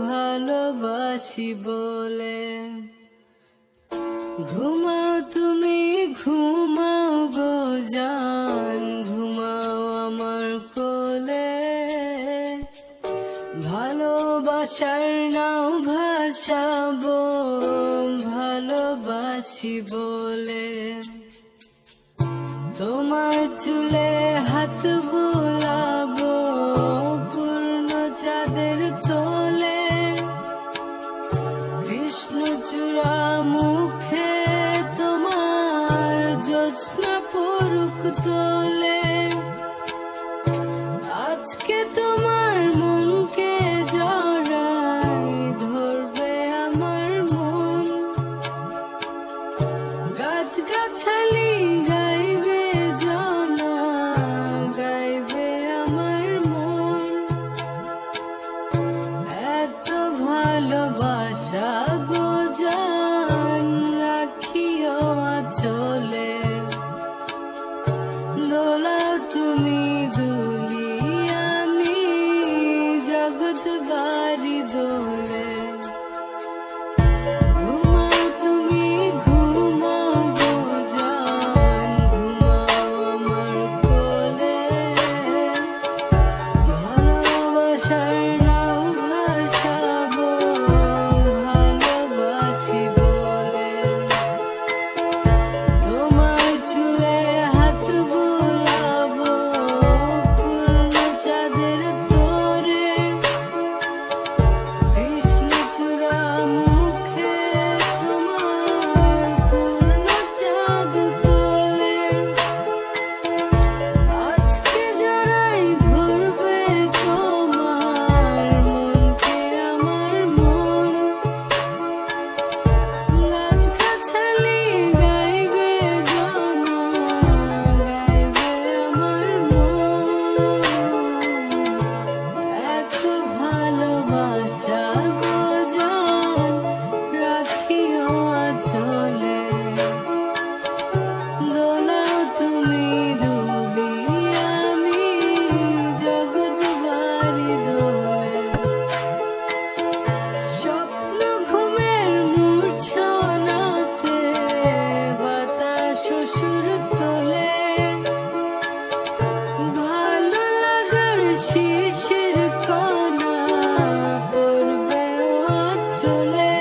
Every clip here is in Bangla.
ভালোবাসি বলে। ঘুমাও তুমি ঘুমাও গো জান, ঘুমাও আমার কোলে। ভালোবাসার নাও ভাসাবো ভালোবাসি বলে। তোমার চুলে হাত বুলাবো পূর্ণ চাঁদের তোলে। কৃষ্ণচূড়া মুখে তোমার জ্যোৎস্না পড়ুক তোলে। আজকে তোমার মনকে জড়াই ধরবে আমার মন। গাছগাছালি গাইবে জনা, গাইবে আমার মন। এত ভালোবাসা গো জান, রাখিও আঁচলে। দোলা তুমি দুলি আমি জগৎ বাড়ি দোলে। ঘুমাও তুমি ঘুমাও গো জান, ঘুমাও আমার কোলে। ভালোবাসার নাও ভাসাবো ভালোবাসি বলে। তোমার চুলে হাত বুলাবো পূর্ণ চাঁদের তোরে। কৃষ্ণচূড়া মুখে তোমার পূর্ণ চাঁদ তোলে। আজকে জড়াই ধরবে তোমার মনকে আমার মন। গাছগাছালি গাইবে জনা, গাইবে আমার মন। এত ভালোবাসা গো জান, রাখিও আঁচলে। দোলাও তুমি দুলি আমি জগৎ বাড়ি দোলে। স্বপ্ন ঘুমের মূর্ছনাতে বাতাস সুর তোলে। ভালো লাগার শিশির কণা পড়বে আঁচলে।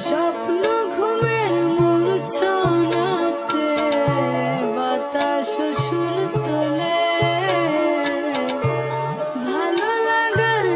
স্বপ্ন ঘুমের মূর্ছনাতে বাতাস সুর তোলে। ভালো লাগার